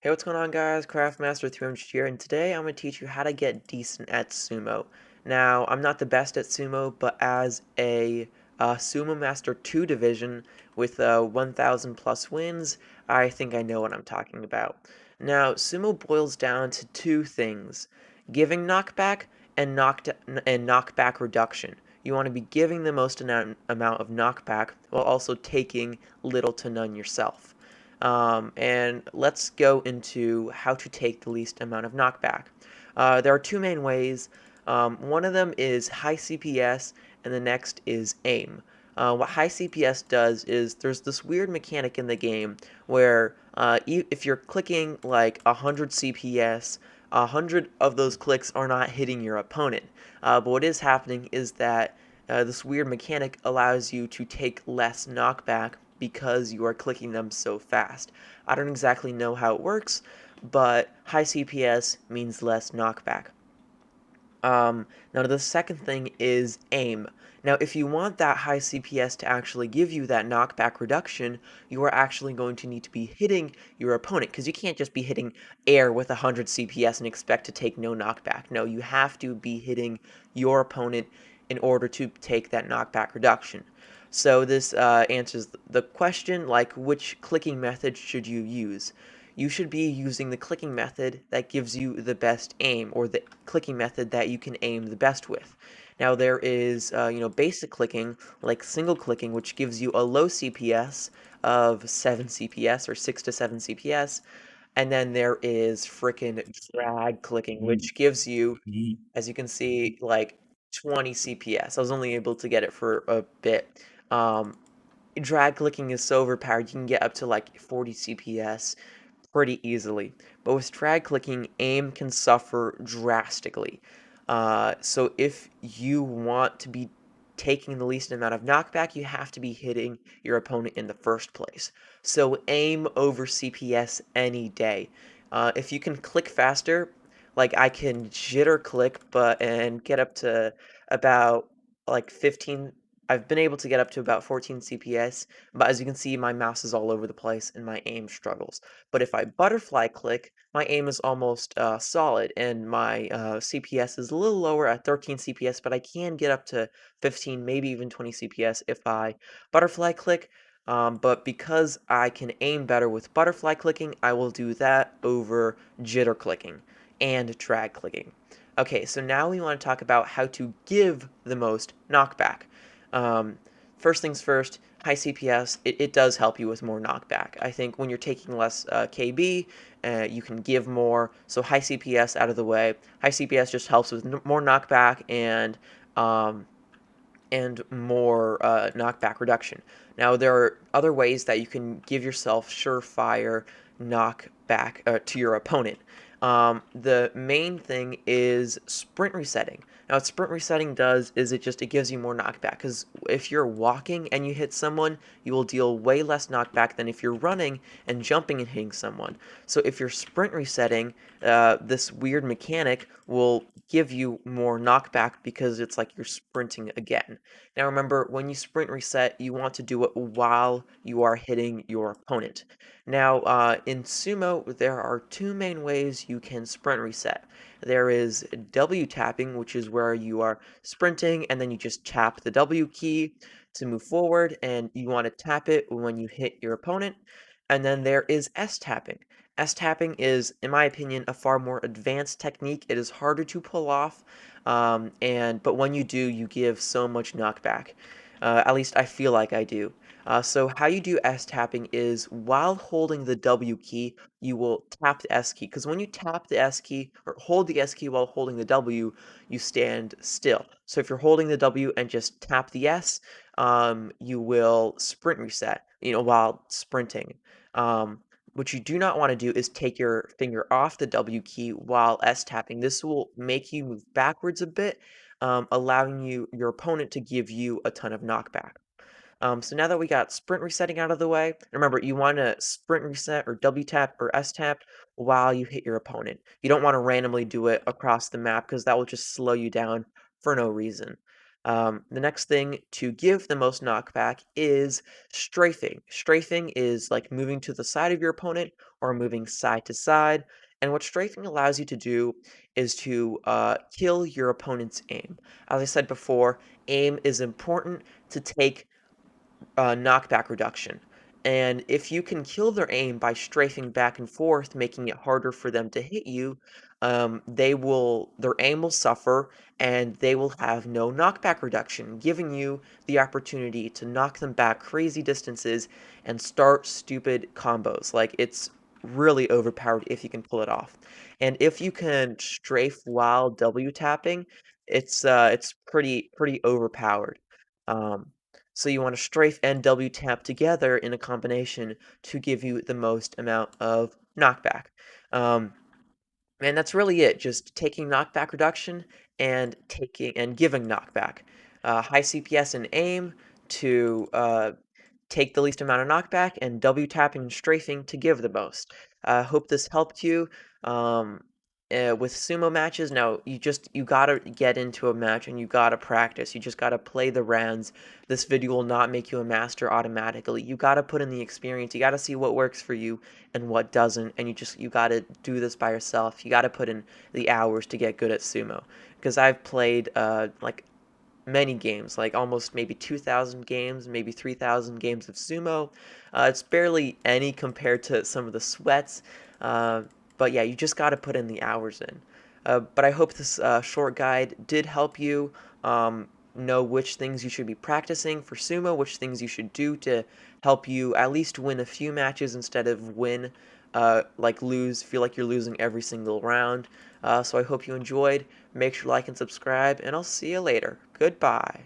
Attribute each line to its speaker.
Speaker 1: Hey, what's going on, guys? Craftmaster300 here, and today I'm going to teach you how to get decent at sumo. Now, I'm not the best at sumo, but as a Sumo Master 2 division with 1,000 plus wins, I think I know what I'm talking about. Now, sumo boils down to two things: giving knockback and knockback reduction. You want to be giving the most amount of knockback while also taking little to none yourself. And let's go into how to take the least amount of knockback. There are two main ways. One of them is high CPS, and the next is aim. What high CPS does is there's this weird mechanic in the game where if you're clicking like 100 CPS, 100 of those clicks are not hitting your opponent. But what is happening is that this weird mechanic allows you to take less knockback because you are clicking them so fast. I don't exactly know how it works, but high CPS means less knockback. Now the second thing is aim. Now if you want that high CPS to actually give you that knockback reduction, you are actually going to need to be hitting your opponent, because you can't just be hitting air with 100 CPS and expect to take no knockback. No, you have to be hitting your opponent in order to take that knockback reduction. So this answers the question, like, which clicking method should you use? You should be using the clicking method that gives you the best aim, or the clicking method that you can aim the best with. Now there is, basic clicking, like single clicking, which gives you a low CPS of 7 CPS or 6 to 7 CPS, and then there is frickin' drag clicking, which gives you, as you can see, like 20 CPS. I was only able to get it for a bit. Drag clicking is so overpowered, you can get up to like 40 CPS pretty easily. But with drag clicking, aim can suffer drastically. So if you want to be taking the least amount of knockback, you have to be hitting your opponent in the first place. So aim over CPS any day. If you can click faster, like I can jitter click and get up to about like 15. I've been able to get up to about 14 CPS, but as you can see, my mouse is all over the place and my aim struggles. But if I butterfly click, my aim is almost solid, and my CPS is a little lower at 13 CPS, but I can get up to 15, maybe even 20 CPS if I butterfly click. But because I can aim better with butterfly clicking, I will do that over jitter clicking and drag clicking. Okay, so now we want to talk about how to give the most knockback. Um, First things first, high CPS, it does help you with more knockback. I think when you're taking less KB, you can give more, so high CPS out of the way. High CPS just helps with more knockback um, and more knockback reduction. Now, there are other ways that you can give yourself surefire knockback to your opponent. The main thing is sprint resetting. Now, what sprint resetting does is it gives you more knockback, because if you're walking and you hit someone, you will deal way less knockback than if you're running and jumping and hitting someone. So if you're sprint resetting, this weird mechanic will give you more knockback because it's like you're sprinting again. Now remember, when you sprint reset, you want to do it while you are hitting your opponent. Now, in sumo, there are two main ways you can sprint reset. There is W tapping, which is where you are sprinting and then you just tap the W key to move forward, and you want to tap it when you hit your opponent. And then there is S tapping. S tapping is, in my opinion, a far more advanced technique. It is harder to pull off, but when you do, you give so much knockback. At least I feel like I do. So how you do S tapping is, while holding the W key, you will tap the S key. Because when you tap the S key, or hold the S key while holding the W, you stand still. So if you're holding the W and just tap the S, you will sprint reset, while sprinting. Um, what you do not want to do is take your finger off the W key while S tapping. This will make you move backwards a bit, allowing your opponent to give you a ton of knockback. So now that we got sprint resetting out of the way, remember, you want to sprint reset or W tap or S tap while you hit your opponent. You don't want to randomly do it across the map, because that will just slow you down for no reason. The next thing to give the most knockback is strafing. Strafing is like moving to the side of your opponent or moving side to side. And what strafing allows you to do is to kill your opponent's aim. As I said before, aim is important to take knockback reduction. And if you can kill their aim by strafing back and forth, making it harder for them to hit you, their aim will suffer and they will have no knockback reduction, giving you the opportunity to knock them back crazy distances and start stupid combos. Like it's really overpowered if you can pull it off. And if you can strafe while W tapping, it's pretty overpowered. Um, so you want to strafe and W tap together in a combination to give you the most amount of knockback. Um, and that's really it, just taking knockback reduction and taking and giving knockback. High CPS and aim to take the least amount of knockback, and W tapping and strafing to give the most. Hope this helped you. Um, with sumo matches, now you gotta get into a match and you gotta practice. You just gotta play the rounds. This video will not make you a master automatically. You gotta put in the experience. You gotta see what works for you and what doesn't, and you gotta do this by yourself. You gotta put in the hours to get good at sumo. Because I've played like many games, like almost maybe 2,000 games, maybe 3,000 games of sumo. It's barely any compared to some of the sweats, uh, but yeah, you just got to put in the hours in. But I hope this short guide did help you know which things you should be practicing for sumo, which things you should do to help you at least win a few matches instead of feel like you're losing every single round. So I hope you enjoyed. Make sure to like and subscribe, and I'll see you later. Goodbye.